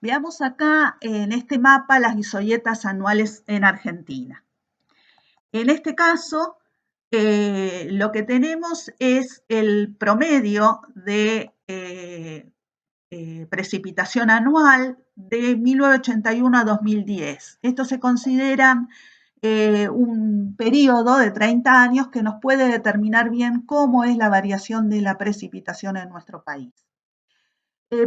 Veamos acá en este mapa las isoyetas anuales en Argentina. En este caso, lo que tenemos es el promedio de precipitación anual de 1981 a 2010. Esto se considera un periodo de 30 años que nos puede determinar bien cómo es la variación de la precipitación en nuestro país.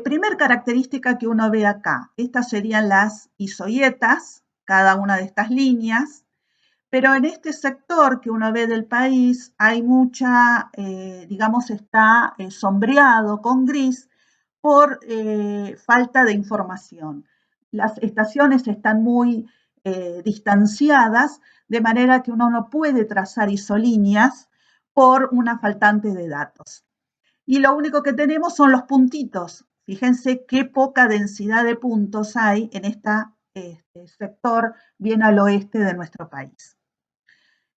Primer característica que uno ve acá, estas serían las isoyetas, cada una de estas líneas, pero en este sector que uno ve del país hay mucha, digamos, está sombreado con gris por falta de información. Las estaciones están muy distanciadas, de manera que uno no puede trazar isolíneas por una faltante de datos. Y lo único que tenemos son los puntitos. Fíjense qué poca densidad de puntos hay en este sector bien al oeste de nuestro país.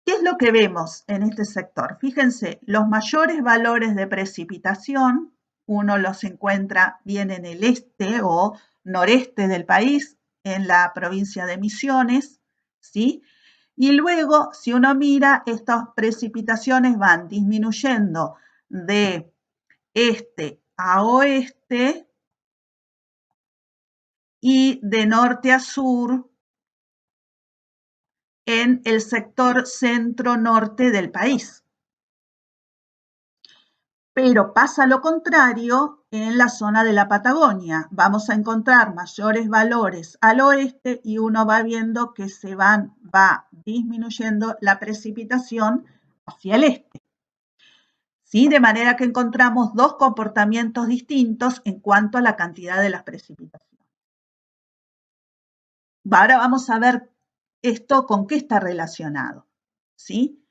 ¿Qué es lo que vemos en este sector? Fíjense, los mayores valores de precipitación, uno los encuentra bien en el este o noreste del país, en la provincia de Misiones, ¿sí? Y luego, si uno mira, estas precipitaciones van disminuyendo de este a oeste y de norte a sur en el sector centro-norte del país. Pero pasa lo contrario en la zona de la Patagonia. Vamos a encontrar mayores valores al oeste y uno va viendo que va disminuyendo la precipitación hacia el este. ¿Sí? De manera que encontramos dos comportamientos distintos en cuanto a la cantidad de las precipitaciones. Ahora vamos a ver esto con qué está relacionado, ¿sí?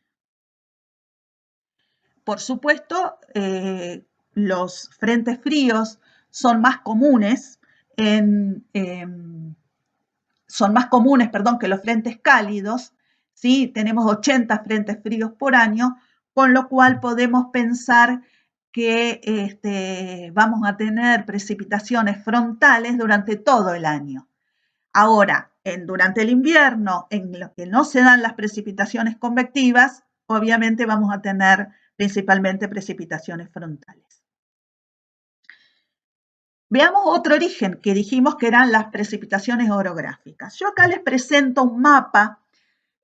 Por supuesto, los frentes fríos son más comunes que los frentes cálidos, ¿sí? Tenemos 80 frentes fríos por año, con lo cual podemos pensar que vamos a tener precipitaciones frontales durante todo el año. Ahora, durante el invierno, en lo que no se dan las precipitaciones convectivas, obviamente vamos a tener principalmente precipitaciones frontales. Veamos otro origen que dijimos que eran las precipitaciones orográficas. Yo acá les presento un mapa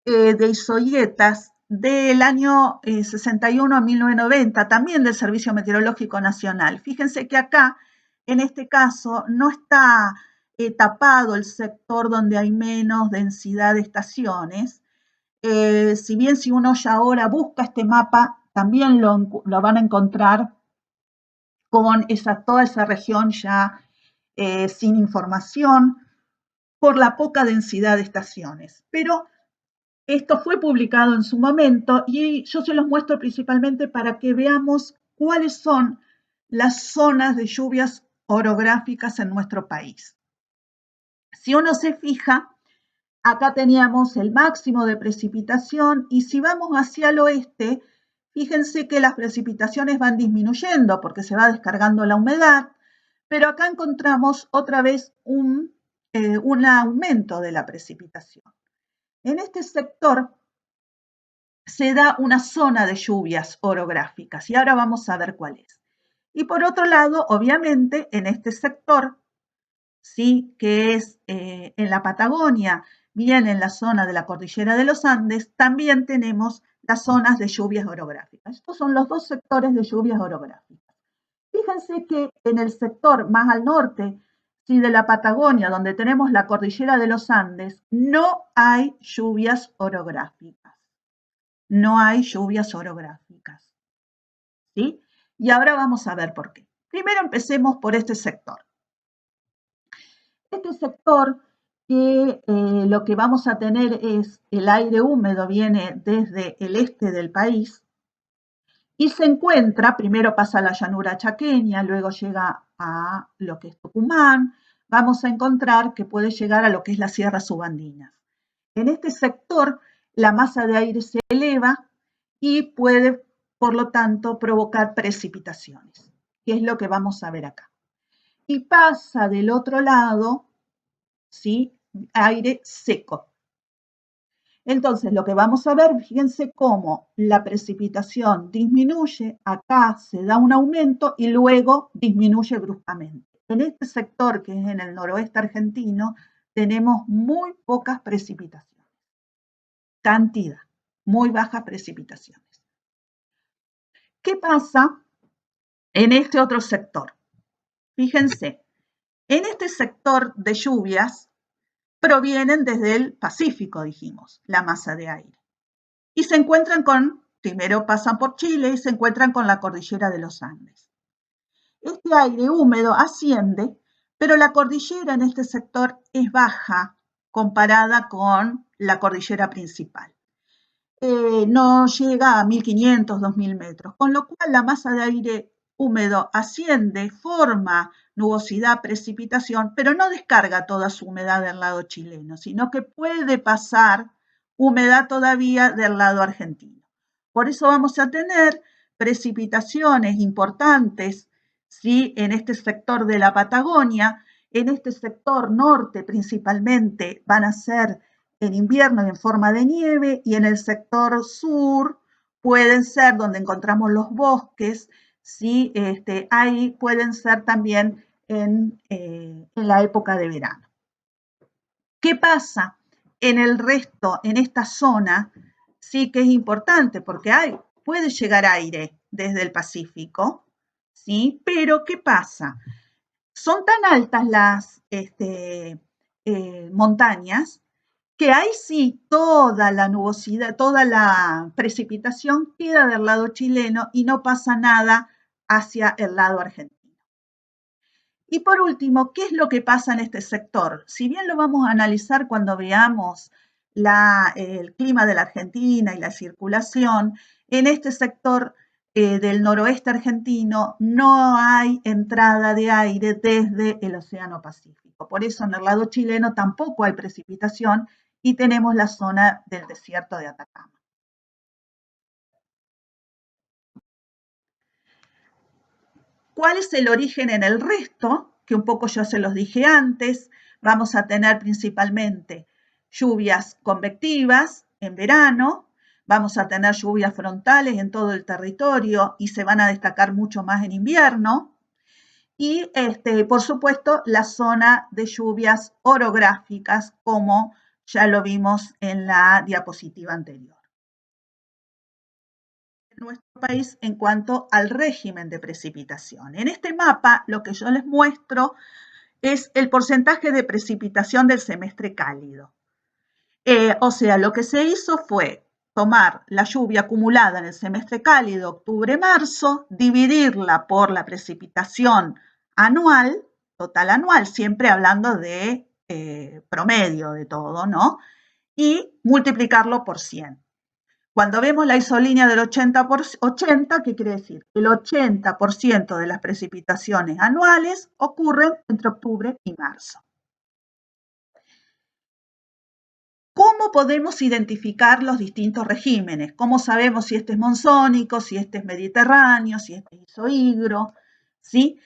de isoyetas del año 61 a 1990, también del Servicio Meteorológico Nacional. Fíjense que acá, en este caso, no está tapado el sector donde hay menos densidad de estaciones. Si bien si uno ya ahora busca este mapa, también lo van a encontrar con toda esa región ya sin información por la poca densidad de estaciones. Pero esto fue publicado en su momento y yo se los muestro principalmente para que veamos cuáles son las zonas de lluvias orográficas en nuestro país. Si uno se fija, acá teníamos el máximo de precipitación y si vamos hacia el oeste, fíjense que las precipitaciones van disminuyendo porque se va descargando la humedad, pero acá encontramos otra vez un aumento de la precipitación. En este sector se da una zona de lluvias orográficas y ahora vamos a ver cuál es. Y por otro lado, obviamente, en este sector, ¿sí? Que es en la Patagonia, bien en la zona de la cordillera de los Andes, también tenemos las zonas de lluvias orográficas. Estos son los dos sectores de lluvias orográficas. Fíjense que en el sector más al norte, ¿sí? De la Patagonia, donde tenemos la cordillera de los Andes, no hay lluvias orográficas. No hay lluvias orográficas, ¿sí? Y ahora vamos a ver por qué. Primero empecemos por este sector. Este sector que lo que vamos a tener es el aire húmedo, viene desde el este del país y se encuentra, primero pasa a la llanura chaqueña, luego llega a lo que es Tucumán, vamos a encontrar que puede llegar a lo que es la Sierra Subandina. En este sector la masa de aire se eleva y puede, por lo tanto, provocar precipitaciones, que es lo que vamos a ver acá. Y pasa del otro lado ¿sí? Aire seco. Entonces, lo que vamos a ver, fíjense cómo la precipitación disminuye, acá se da un aumento y luego disminuye bruscamente. En este sector, que es en el noroeste argentino, tenemos muy pocas precipitaciones, cantidad, muy bajas precipitaciones. ¿Qué pasa en este otro sector? Fíjense, en este sector de lluvias provienen desde el Pacífico, dijimos, la masa de aire. Y se encuentran primero pasan por Chile y se encuentran con la cordillera de los Andes. Este aire húmedo asciende, pero la cordillera en este sector es baja comparada con la cordillera principal. No llega a 1500, 2000 metros, con lo cual la masa de aire húmedo asciende, forma nubosidad, precipitación, pero no descarga toda su humedad del lado chileno, sino que puede pasar humedad todavía del lado argentino. Por eso vamos a tener precipitaciones importantes, ¿sí? En este sector de la Patagonia, en este sector norte principalmente van a ser en invierno en forma de nieve, y en el sector sur pueden ser donde encontramos los bosques, ¿sí? Ahí pueden ser también en la época de verano. ¿Qué pasa? En el resto, en esta zona, sí que es importante porque puede llegar aire desde el Pacífico, ¿sí? Pero ¿qué pasa? Son tan altas las montañas que ahí sí toda la nubosidad, toda la precipitación queda del lado chileno y no pasa nada hacia el lado argentino. Y por último, ¿qué es lo que pasa en este sector? Si bien lo vamos a analizar cuando veamos el clima de la Argentina y la circulación, en este sector del noroeste argentino no hay entrada de aire desde el Océano Pacífico. Por eso en el lado chileno tampoco hay precipitación y tenemos la zona del desierto de Atacama. ¿Cuál es el origen en el resto? Que un poco yo se los dije antes. Vamos a tener principalmente lluvias convectivas en verano, vamos a tener lluvias frontales en todo el territorio y se van a destacar mucho más en invierno. Y por supuesto la zona de lluvias orográficas, como ya lo vimos en la diapositiva anterior. Nuestro país en cuanto al régimen de precipitación. En este mapa lo que yo les muestro es el porcentaje de precipitación del semestre cálido. O sea, lo que se hizo fue tomar la lluvia acumulada en el semestre cálido, octubre-marzo, dividirla por la precipitación anual, total anual, siempre hablando de promedio de todo, ¿no? Y multiplicarlo por 100. Cuando vemos la isolínea del 80, ¿qué quiere decir? El 80% de las precipitaciones anuales ocurren entre octubre y marzo. ¿Cómo podemos identificar los distintos regímenes? ¿Cómo sabemos si este es monzónico, si este es mediterráneo, si este es isohigro? ¿Sí?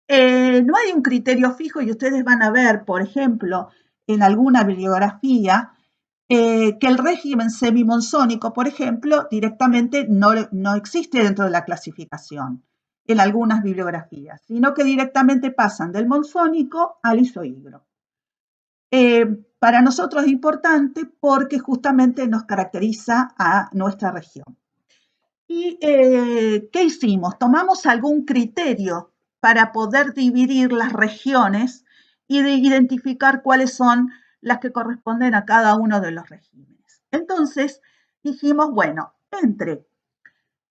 No hay un criterio fijo y ustedes van a ver, por ejemplo, en alguna bibliografía, que el régimen semimonzónico, por ejemplo, directamente no existe dentro de la clasificación en algunas bibliografías, sino que directamente pasan del monzónico al isohigro. Para nosotros es importante porque justamente nos caracteriza a nuestra región. ¿Y qué hicimos? Tomamos algún criterio para poder dividir las regiones y de identificar cuáles son las que corresponden a cada uno de los regímenes. Entonces dijimos, bueno, entre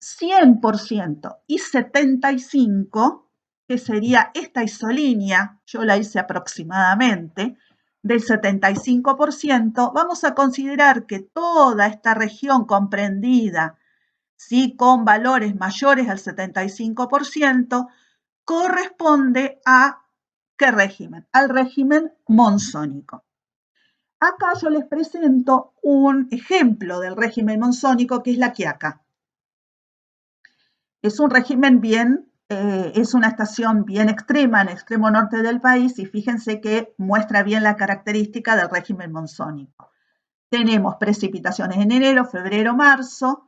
100% y 75%, que sería esta isolínea, yo la hice aproximadamente, del 75%, vamos a considerar que toda esta región comprendida, ¿sí?, con valores mayores al 75%, corresponde a ¿qué régimen? Al régimen monzónico. Acá yo les presento un ejemplo del régimen monzónico, que es la Quiaca. Es un régimen bien es una estación bien extrema, en el extremo norte del país, y fíjense que muestra bien la característica del régimen monzónico. Tenemos precipitaciones en enero, febrero, marzo,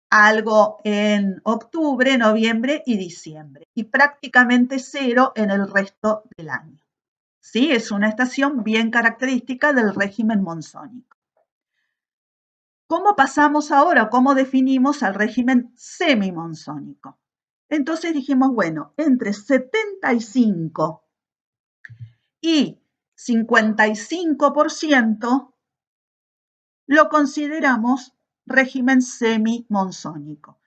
algo en octubre, noviembre y diciembre, y prácticamente cero en el resto del año. ¿Sí? Es una estación bien característica del régimen monzónico. ¿Cómo pasamos ahora? ¿Cómo definimos al régimen semimonzónico? Entonces dijimos, bueno, entre 75 y 55% lo consideramos régimen semimonzónico.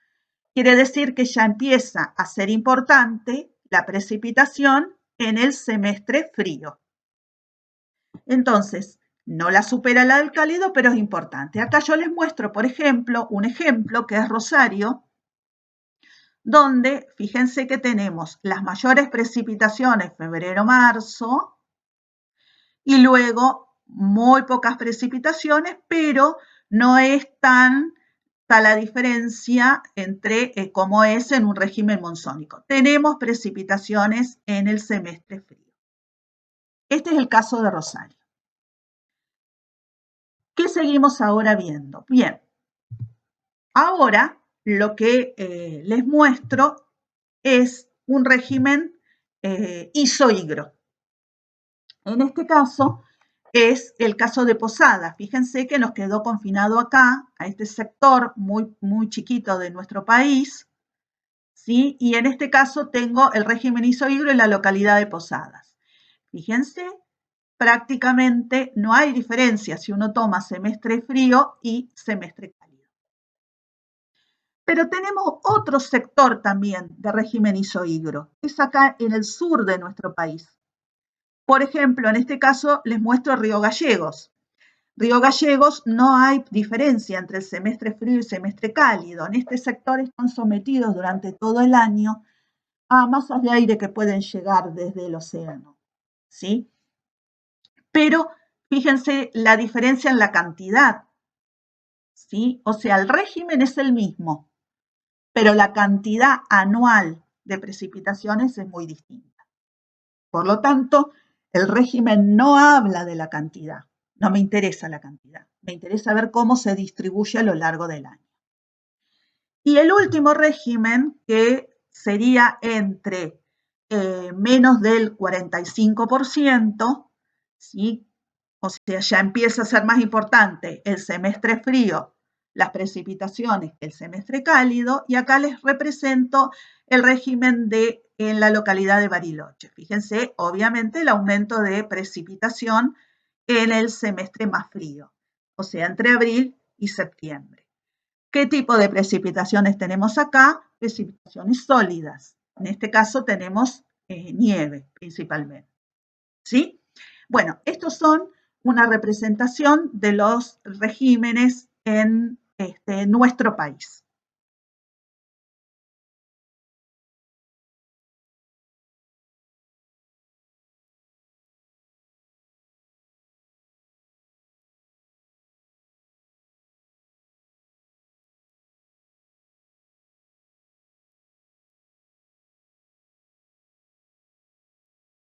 Quiere decir que ya empieza a ser importante la precipitación en el semestre frío. Entonces, no la supera la del cálido, pero es importante. Acá yo les muestro, por ejemplo, un ejemplo que es Rosario, donde fíjense que tenemos las mayores precipitaciones febrero-marzo y luego muy pocas precipitaciones, pero no es tanta la diferencia entre cómo es en un régimen monzónico. Tenemos precipitaciones en el semestre frío. Este es el caso de Rosario. ¿Qué seguimos ahora viendo? Bien, ahora lo que les muestro es un régimen isohígro. En este caso es el caso de Posadas. Fíjense que nos quedó confinado acá, a este sector muy, muy chiquito de nuestro país, ¿sí? Y en este caso tengo el régimen isohígro en la localidad de Posadas. Fíjense, prácticamente no hay diferencia si uno toma semestre frío y semestre cálido. Pero tenemos otro sector también de régimen isohígro, que es acá en el sur de nuestro país. Por ejemplo, en este caso les muestro Río Gallegos. Río Gallegos no hay diferencia entre el semestre frío y el semestre cálido. En este sector están sometidos durante todo el año a masas de aire que pueden llegar desde el océano, ¿sí? Pero fíjense la diferencia en la cantidad, ¿sí? O sea, el régimen es el mismo, pero la cantidad anual de precipitaciones es muy distinta. Por lo tanto, el régimen no habla de la cantidad, no me interesa la cantidad, me interesa ver cómo se distribuye a lo largo del año. Y el último régimen, que sería entre menos del 45%, ¿sí? O sea, ya empieza a ser más importante el semestre frío, las precipitaciones, que el semestre cálido, y acá les represento el régimen en la localidad de Bariloche. Fíjense, obviamente, el aumento de precipitación en el semestre más frío, o sea, entre abril y septiembre. ¿Qué tipo de precipitaciones tenemos acá? Precipitaciones sólidas. En este caso tenemos nieve principalmente. ¿Sí? Bueno, estos son una representación de los regímenes en nuestro país.